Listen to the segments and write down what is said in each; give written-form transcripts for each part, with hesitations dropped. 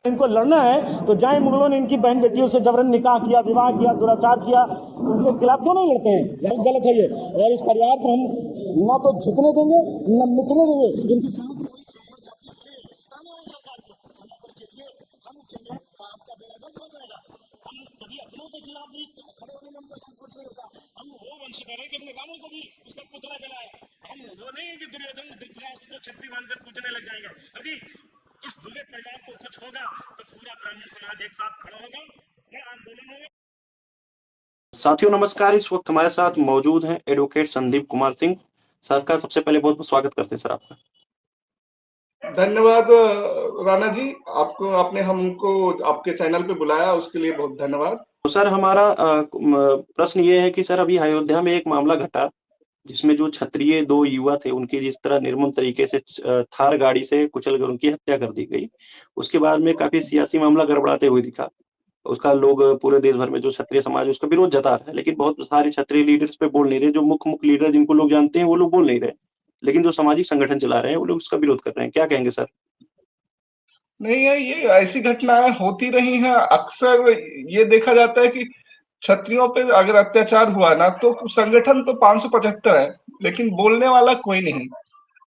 इनको लड़ना है तो जाए, मुगलों ने इनकी बहन बेटियों से जबरन निकाह किया, विवाह किया, दुराचार किया, उनके खिलाफ क्यों नहीं लड़ते हैं? बहुत गलत है ये। और इस परिवार को हम न तो झुकने देंगे न मिटने देंगे। इनके साथ सरकार को हम उठेंगे तो आपका बेड़ा गर्क हो जाएगा। हम कभी अपनों के खिलाफ भी खड़े होने में हमको संकोच नहीं होता। हम वो वंश करें कि अपने रावण को भी इसका पुतला जलाए। हम वो नहीं है कि दुर्योधन धृतराष्ट्र को छतरी बांधकर पूजने लग जाएंगे। अभी इस दुर्गे परिवार को कुछ होगा तो पूरा ब्राह्मण समाज एक साथ खड़ा होगा, क्या आंदोलन होगा। साथियों नमस्कार। इस वक्त हमारे साथ मौजूद हैं एडवोकेट संदीप कुमार सिंह। सर का सबसे पहले बहुत बहुत स्वागत करते हैं सर आपका। धन्यवाद राणा जी, आपको आपने हमको आपके चैनल पे बुलाया, उसके लिए बहुत धन्यवाद। तो सर हमारा प्रश्न ये है कि सर अभी अयोध्या में एक मामला घटा जिसमें जो क्षत्रिय 2 युवा थे उनकी जिस तरह निर्मम तरीके से थार गाड़ी से कुचलकर उनकी हत्या कर दी गई। उसके बाद में काफी सियासी मामला गड़बड़ाते हुए दिखा। उसका लोग पूरे देश भर में जो क्षत्रिय समाज है उसका विरोध जता रहा है, लेकिन बहुत सारे क्षत्रिय लीडर्स पे बोल नहीं रहे। जो मुख्य लीडर जिनको लोग जानते हैं वो लोग बोल नहीं रहे, लेकिन जो सामाजिक संगठन चला रहे हैं वो लोग उसका विरोध कर रहे हैं। क्या कहेंगे सर? नहीं है, ये ऐसी घटनाएं होती रही हैं। अक्सर ये देखा जाता है कि क्षत्रियों पे अगर अत्याचार हुआ ना तो संगठन तो 575 है, लेकिन बोलने वाला कोई नहीं।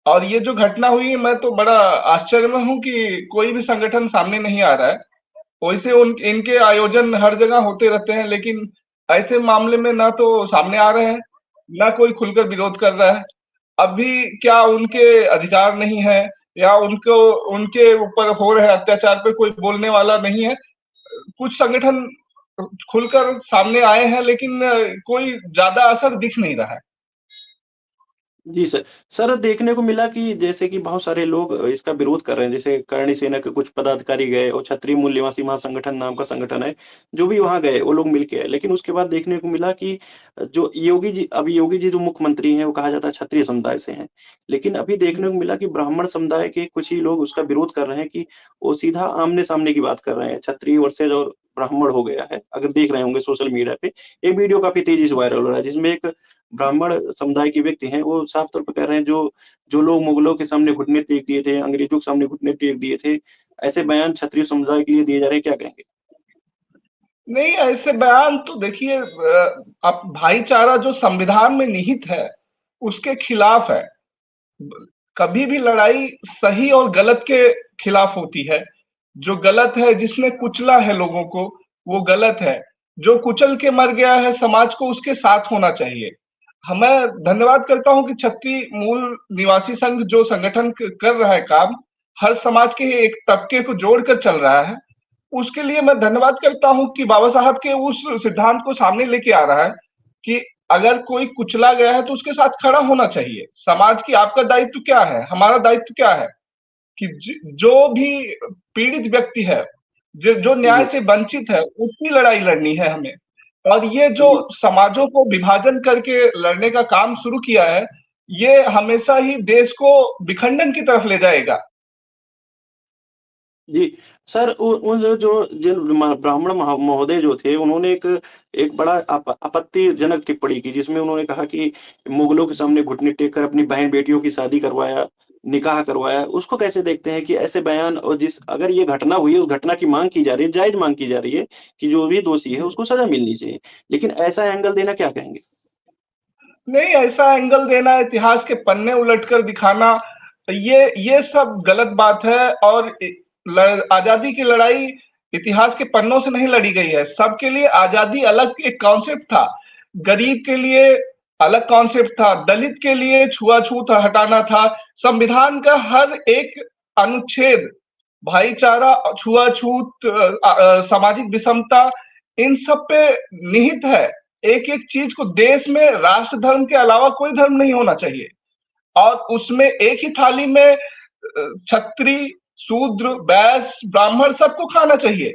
और ये जो घटना हुई, मैं तो बड़ा आश्चर्य में हूँ कि कोई भी संगठन सामने नहीं आ रहा है। वैसे इनके आयोजन हर जगह होते रहते हैं, लेकिन ऐसे मामले में ना तो सामने आ रहे हैं, ना कोई खुलकर विरोध कर रहा है। अभी क्या उनके अधिकार नहीं है या उनको उनके ऊपर हो रहे अत्याचार पे कोई बोलने वाला नहीं है? कुछ संगठन खुलकर सामने आए हैं, लेकिन कोई ज्यादा असर दिख नहीं रहा है। जी सर। सर देखने को मिला कि जैसे कि बहुत सारे लोग इसका विरोध कर रहे हैं। जैसे करणी सेना के कुछ पदाधिकारी गए और क्षत्रिय मूल निवासी महासंगठन नाम का संगठन है, जो भी वहां गए वो लोग मिलके आए। लेकिन उसके बाद देखने को मिला कि जो योगी जी जो मुख्यमंत्री हैं वो कहा जाता है क्षत्रिय समुदाय से हैं, लेकिन अभी देखने को मिला कि ब्राह्मण समुदाय के कुछ ही लोग उसका विरोध कर रहे हैं कि वो सीधा आमने सामने की बात कर रहे हैं। क्षत्रिय वर्सेज और ब्राह्मण हो गया है। अगर देख रहे होंगे सोशल मीडिया पे एक वीडियो काफी तेजी से वायरल हो रहा है जिसमें एक ब्राह्मण समुदाय के व्यक्ति हैं, वो साफ तौर पे कह रहे हैं जो जो लोग मुगलों के सामने घुटने टेक दिए थे, अंग्रेजों के सामने घुटने टेक दिए थे, ऐसे बयान क्षत्रिय समुदाय के लिए दिए जा रहे हैं। क्या कहेंगे? नहीं, ऐसे बयान तो देखिए, अब भाईचारा जो संविधान में निहित है उसके खिलाफ है। कभी भी लड़ाई सही और गलत के खिलाफ होती है। जो गलत है, जिसने कुचला है लोगों को, वो गलत है। जो कुचल के मर गया है समाज को, उसके साथ होना चाहिए। मैं धन्यवाद करता हूं कि क्षत्रिय मूल निवासी संघ जो संगठन कर रहा है काम, हर समाज के एक तबके को जोड़कर चल रहा है। उसके लिए मैं धन्यवाद करता हूं कि बाबा साहब के उस सिद्धांत को सामने लेके आ रहा है कि अगर कोई कुचला गया है तो उसके साथ खड़ा होना चाहिए। समाज की आपका दायित्व क्या है, हमारा दायित्व क्या है कि जो भी पीड़ित व्यक्ति है, जो न्याय जी से वंचित है, उसकी लड़ाई लड़नी है हमें। और ये जो जी समाजों को विभाजन करके लड़ने का काम शुरू किया है, ये हमेशा ही देश को विखंडन की तरफ ले जाएगा। जी। सर उन जो जिन ब्राह्मण महोदय जो थे उन्होंने एक बड़ा आपत्तिजनक टिप्पणी की, जिसमें उन्होंने कहा कि मुगलों के सामने घुटने टेक कर अपनी बहन बेटियों की शादी करवाया, निकाह करवाया। उसको कैसे देखते हैं कि ऐसे बयान, और जिस अगर ये घटना हुई है उस घटना की मांग की जा रही है, जायज मांग की जा रही है कि जो भी दोषी है उसको सजा मिलनी चाहिए, लेकिन ऐसा एंगल देना, क्या कहेंगे? नहीं, ऐसा एंगल देना, इतिहास के पन्ने उलटकर दिखाना, ये सब गलत बात है। और आजादी की लड़ाई इतिहास के पन्नों से नहीं लड़ी गई है। सबके लिए आजादी अलग एक कॉन्सेप्ट था, गरीब के लिए अलग कॉन्सेप्ट था, दलित के लिए छुआछूत हटाना था। संविधान का हर एक अनुच्छेद भाईचारा, छुआछूत, सामाजिक विषमता, इन सब पे निहित है। एक एक चीज को, देश में राष्ट्र धर्म के अलावा कोई धर्म नहीं होना चाहिए, और उसमें एक ही थाली में क्षत्रिय, शूद्र, वैश्य, ब्राह्मण सबको खाना चाहिए।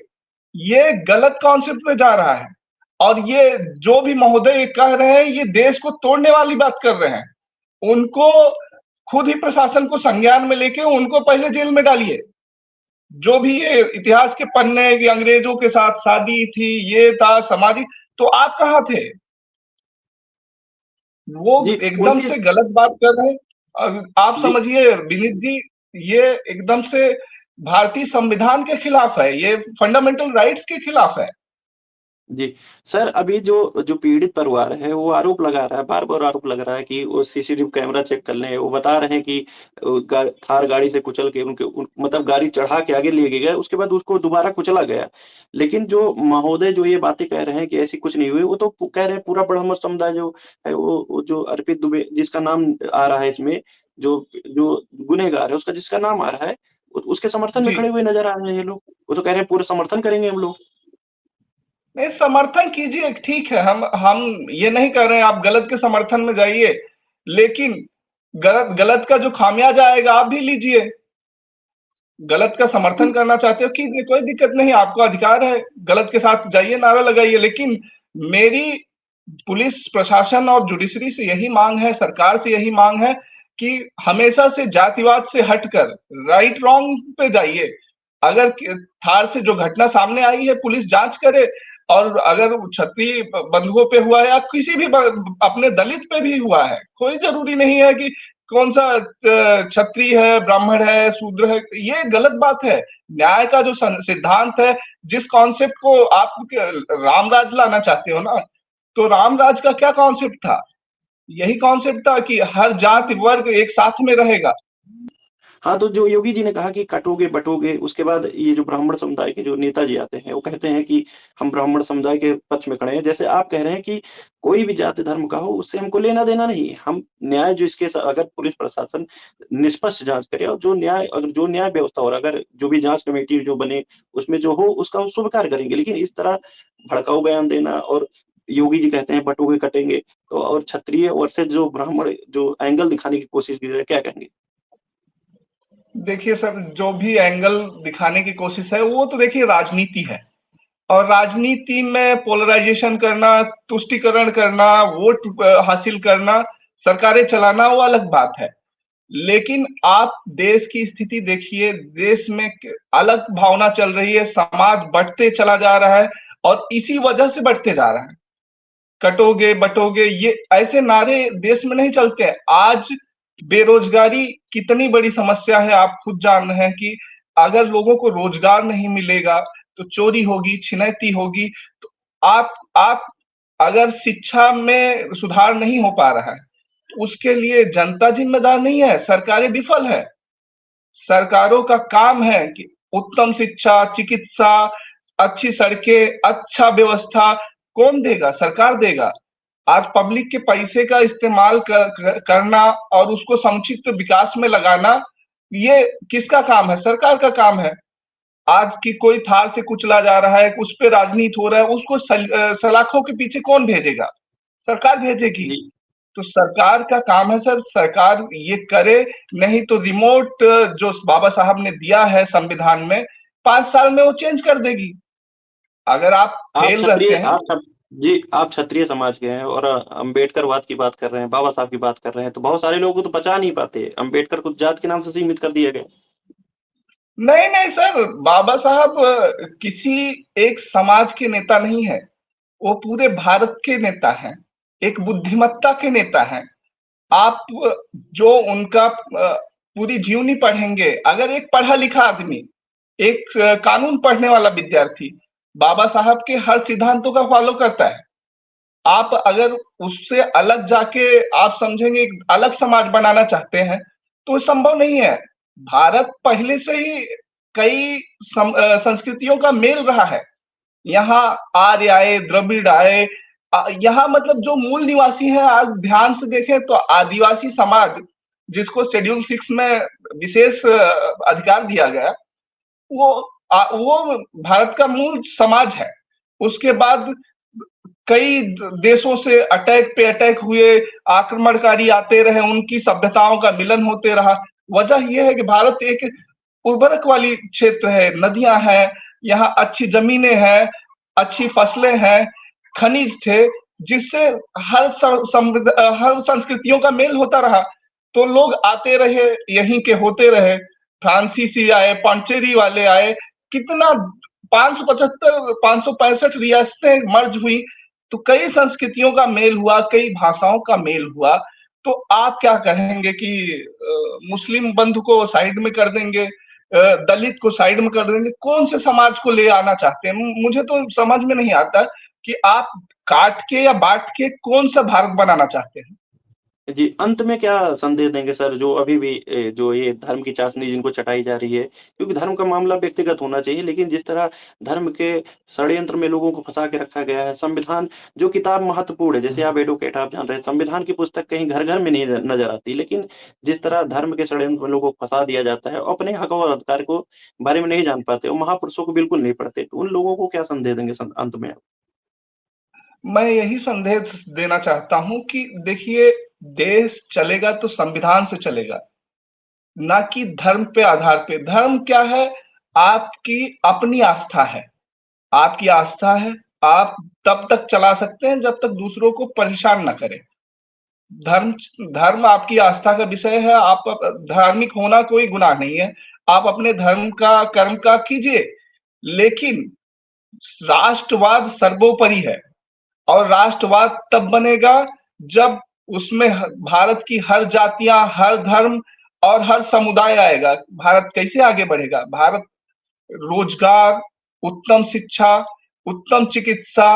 ये गलत कॉन्सेप्ट में जा रहा है। और ये जो भी महोदय कह रहे हैं, ये देश को तोड़ने वाली बात कर रहे हैं। उनको खुद ही प्रशासन को संज्ञान में लेके उनको पहले जेल में डालिए। जो भी ये इतिहास के पन्ने की अंग्रेजों के साथ शादी थी, ये था सामाजिक, तो आप कहाँ थे? वो जी एकदम उनकी से गलत बात कर रहे हैं। आप जी समझिए विनीत जी, ये एकदम से भारतीय संविधान के खिलाफ है, ये फंडामेंटल राइट्स के खिलाफ है। जी। सर, अभी जो जो पीड़ित परिवार है वो आरोप लगा रहा है, बार-बार आरोप लग रहा है कि वो सीसीटीवी कैमरा चेक कर लें। वो बता रहे हैं कि थार गाड़ी से कुचल के मतलब गाड़ी चढ़ा के आगे ले गए, उसके बाद उसको दोबारा कुचला गया। लेकिन जो महोदय जो ये बातें कह रहे हैं कि ऐसी कुछ नहीं हुई, वो तो कह रहे हैं पूरा ब्राह्मण समुदाय जो है वो जो अर्पित दुबे जिसका नाम आ रहा है इसमें, जो जो गुनहगार है उसका जिसका नाम आ रहा है, उसके समर्थन में जी। खड़े हुए नज़र आ रहे हैं ये लोग। वो तो कह रहे हैं पूरा समर्थन करेंगे हम लोग। नहीं, समर्थन कीजिए, ठीक है, हम ये नहीं कह रहे हैं आप गलत के समर्थन में जाइए, लेकिन गलत गलत का जो खामियाजा आएगा आप भी लीजिए। गलत का समर्थन करना चाहते हो कीजिए, कोई दिक्कत नहीं, आपका अधिकार है, गलत के साथ जाइए, नारा लगाइए। लेकिन मेरी पुलिस प्रशासन और जुडिशरी से यही मांग है, सरकार से यही मांग है कि हमेशा से जातिवाद से हटकर राइट रॉन्ग पे जाइए। अगर थार से जो घटना सामने आई है, पुलिस जांच करे, और अगर क्षत्रिय बंधुओं पे हुआ है या किसी भी अपने दलित पे भी हुआ है, कोई जरूरी नहीं है कि कौन सा क्षत्रिय है, ब्राह्मण है, शूद्र है, ये गलत बात है। न्याय का जो सिद्धांत है, जिस कॉन्सेप्ट को आप रामराज लाना चाहते हो ना, तो रामराज का क्या कॉन्सेप्ट था? यही कॉन्सेप्ट था कि हर जाति वर्ग एक साथ में रहेगा। हाँ, तो जो योगी जी ने कहा कि काटोगे, बँटोगे, उसके बाद ये जो ब्राह्मण समुदाय के जो नेताजी आते हैं, वो कहते हैं कि हम ब्राह्मण समुदाय के पक्ष में खड़े हैं। जैसे आप कह रहे हैं कि कोई भी जाति धर्म का हो, उससे हमको लेना-देना नहीं है। हम न्याय जो इसके अगर पुलिस प्रशासन निष्पक्ष जाँच करे और जो न्याय व्यवस्था और अगर जो भी जाँच कमेटी जो बने, उसमें जो हो उसका हम स्वीकार करेंगे। लेकिन इस तरह भड़काऊ बयान देना और योगी जी कहते हैं बँटोगे, कटेंगे, तो और क्षत्रिय वर्सेस जो ब्राह्मण जो एंगल दिखाने की कोशिश की जा रही है, क्या कहेंगे? देखिए सर, जो भी एंगल दिखाने की कोशिश है, वो तो देखिए राजनीति है, और राजनीति में पोलराइजेशन करना, तुष्टीकरण करना, वोट हासिल करना, सरकारें चलाना, वो अलग बात है। लेकिन आप देश की स्थिति देखिए, देश में अलग भावना चल रही है, समाज बढ़ते चला जा रहा है, और इसी वजह से बढ़ते जा रहा है। कटोगे, बटोगे, ये ऐसे नारे देश में नहीं चलते हैं। आज बेरोजगारी कितनी बड़ी समस्या है, आप खुद जान रहे हैं कि अगर लोगों को रोजगार नहीं मिलेगा, तो चोरी होगी, छिनैती होगी। तो आप अगर शिक्षा में सुधार नहीं हो पा रहा है, तो उसके लिए जनता जिम्मेदार नहीं है, सरकारें विफल है। सरकारों का काम है कि उत्तम शिक्षा, चिकित्सा, अच्छी सड़कें, अच्छा व्यवस्था कौन देगा? सरकार देगा। आज पब्लिक के पैसे का इस्तेमाल करना और उसको समुचित विकास में लगाना, ये किसका काम है? सरकार का काम है। आज की कोई थार से कुचला जा रहा है, उस पे राजनीति हो रहा है, उसको सलाखों के पीछे कौन भेजेगा? सरकार भेजेगी। जी। तो सरकार का काम है सर, सरकार ये करे, नहीं तो रिमोट जो बाबा साहब ने दिया है संविधान में, 5 साल में वो चेंज कर देगी। अगर आप आप फेल रहते क्षत्रिय हैं। आप क्षत जी, आप क्षत्रिय समाज के हैं और अम्बेडकरवाद की बात कर रहे हैं, बाबा साहब की बात कर रहे हैं, तो बहुत सारे लोग तो पचा नहीं पाते। अम्बेडकर को जात के नाम से सीमित कर दिया गया। नहीं नहीं सर, बाबा साहब किसी एक समाज के नेता नहीं है, वो पूरे भारत के नेता हैं, एक बुद्धिमत्ता के नेता हैं। आप जो उनका पूरी जीवनी पढ़ेंगे, अगर एक पढ़ा लिखा आदमी, एक कानून पढ़ने वाला विद्यार्थी बाबा साहब के हर सिद्धांतों का फॉलो करता है, आप अगर उससे अलग जाके आप समझेंगे एक अलग समाज बनाना चाहते हैं, तो संभव नहीं है। भारत पहले से ही कई संस्कृतियों का मेल रहा है। यहाँ आर्य आए, द्रविड़ आए, यहाँ मतलब जो मूल निवासी हैं, आज ध्यान से देखें तो आदिवासी समाज, जिसको शेड्यूल 6 में विशेष अधिकार दिया गया, वो भारत का मूल समाज है। उसके बाद कई देशों से अटैक पे अटैक हुए, आक्रमणकारी आते रहे, उनकी सभ्यताओं का मिलन होते रहा। वजह यह है कि भारत एक उर्वरक वाली क्षेत्र है, नदियां हैं, यहाँ अच्छी जमीनें हैं, अच्छी फसलें हैं, खनिज थे, जिससे हर संस्कृतियों का मेल होता रहा। तो लोग आते रहे, यहीं के होते रहे, फ्रांसीसी आए, पांचेरी वाले आए, कितना 575 565 रियासतें मर्ज हुई, तो कई संस्कृतियों का मेल हुआ, कई भाषाओं का मेल हुआ। तो आप क्या कहेंगे कि मुस्लिम बंधु को साइड में कर देंगे, दलित को साइड में कर देंगे, कौन से समाज को ले आना चाहते हैं? मुझे तो समझ में नहीं आता कि आप काट के या बांट के कौन सा भारत बनाना चाहते हैं? जी, अंत में क्या संदेश देंगे सर, जो अभी भी जो ये धर्म की चाशनी जिनको चटाई जा रही है? क्योंकि धर्म का मामला व्यक्तिगत होना चाहिए, लेकिन जिस तरह धर्म के षड्यंत्र में लोगों को फँसा के रखा गया है, संविधान जो किताब महत्वपूर्ण है, जैसे आप एडवोकेट आप जान रहे हैं, संविधान की पुस्तक कहीं घर-घर में नहीं नज़र आती, लेकिन जिस तरह धर्म के षड्यंत्र में लोगों को फँसा दिया जाता है, अपने हक और अधिकार को बारे में नहीं जान पाते और महापुरुषों को बिल्कुल नहीं पढ़ते, तो उन लोगों को क्या संदेश देंगे अंत में? मैं यही संदेश देना चाहता हूं कि देखिए, देश चलेगा तो संविधान से चलेगा, ना कि धर्म पे आधार पे। धर्म क्या है? आपकी अपनी आस्था है, आपकी आस्था है, आप तब तक चला सकते हैं जब तक दूसरों को परेशान ना करें। धर्म धर्म आपकी आस्था का विषय है, आप धार्मिक होना कोई गुनाह नहीं है, आप अपने धर्म का कर्म का कीजिए, लेकिन राष्ट्रवाद सर्वोपरि है। और राष्ट्रवाद तब बनेगा जब उसमें भारत की हर जातियां, हर धर्म और हर समुदाय आएगा। भारत कैसे आगे बढ़ेगा? भारत रोजगार, उत्तम शिक्षा, उत्तम चिकित्सा,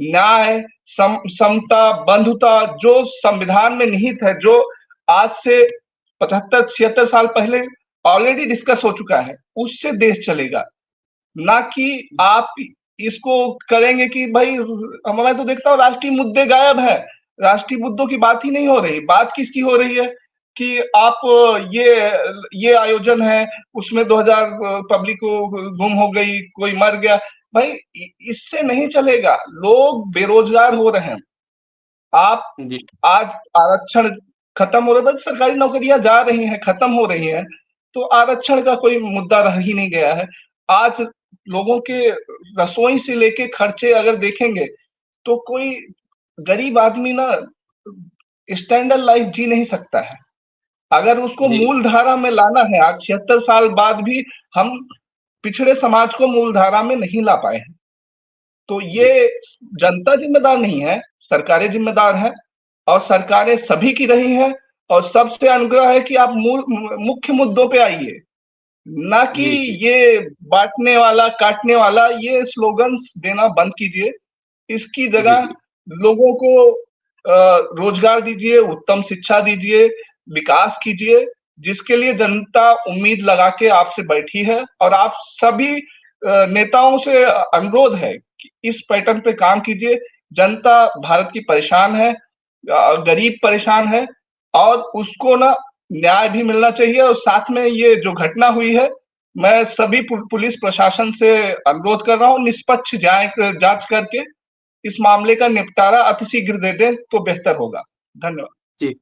न्याय, समता, बंधुता जो संविधान में निहित है, जो आज से 75-76 साल पहले ऑलरेडी डिस्कस हो चुका है, उससे देश चलेगा। ना कि आप इसको करेंगे कि भाई, मैं तो देखता हूँ राष्ट्रीय मुद्दे गायब है, राष्ट्रीय मुद्दों की बात ही नहीं हो रही। बात किसकी हो रही है कि आप ये आयोजन है, उसमें 2000 पब्लिक को गुम हो गई, कोई मर गया। भाई इससे नहीं चलेगा, लोग बेरोजगार हो रहे हैं। आप जी, आज आरक्षण खत्म हो रहा है, सरकारी नौकरियां जा रही हैं, खत्म हो रही हैं, तो आरक्षण का कोई मुद्दा रह ही नहीं गया है। आज लोगों के रसोई से लेके खर्चे अगर देखेंगे तो कोई गरीब आदमी ना स्टैंडर्ड लाइफ जी नहीं सकता है। अगर उसको जी, मूल धारा में लाना है, आज 76 साल बाद भी हम पिछड़े समाज को मूल धारा में नहीं ला पाए हैं। तो जी, ये जनता जिम्मेदार नहीं है, सरकारें जिम्मेदार हैं, और सरकारें सभी की रही हैं। और सबसे अनुग्रह है कि आप मुख्य मुद्दों पे आइए, ना कि जी, जी, ये बांटने वाला, काटने वाला ये स्लोगन्स देना बंद कीजिए। इसकी जी, जगह जी, लोगों को रोजगार दीजिए, उत्तम शिक्षा दीजिए, विकास कीजिए, जिसके लिए जनता उम्मीद लगा के आपसे बैठी है। और आप सभी नेताओं से अनुरोध है कि इस पैटर्न पे काम कीजिए। जनता भारत की परेशान है, गरीब परेशान है, और उसको ना न्याय भी मिलना चाहिए। और साथ में ये जो घटना हुई है, मैं सभी पुलिस प्रशासन से अनुरोध कर रहा हूँ, निष्पक्ष जांच करके इस मामले का निपटारा अतिशीघ्र दे दें तो बेहतर होगा। धन्यवाद। जी,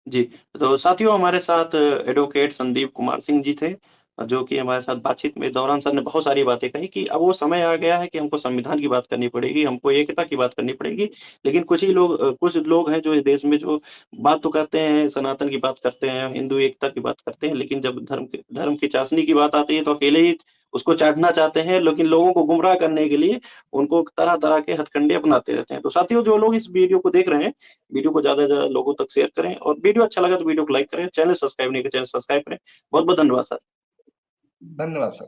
जी। तो साथियों, हमारे साथ एडवोकेट संदीप कुमार सिंह जी थे, जो कि हमारे साथ बातचीत में दौरान सर ने बहुत सारी बातें कही कि अब वो समय आ गया है कि हमको संविधान की बात करनी पड़ेगी, हमको एकता की बात करनी पड़ेगी। लेकिन कुछ लोग हैं जो इस देश में जो बात तो करते हैं, सनातन की बात करते हैं, हिंदू एकता की बात करते हैं, लेकिन जब धर्म की चाशनी की बात आती है तो अकेले ही उसको चाटना चाहते हैं, लेकिन लोगों को गुमराह करने के लिए उनको तरह-तरह के हथकंडे अपनाते रहते हैं। तो साथियों, जो लोग इस वीडियो को देख रहे हैं, वीडियो को ज़्यादा से ज़्यादा लोगों तक शेयर करें और वीडियो अच्छा लगा तो वीडियो को लाइक करें, चैनल सब्सक्राइब नहीं किया चैनल सब्सक्राइब करें। बहुत-बहुत धन्यवाद सर। धन्यवाद सर।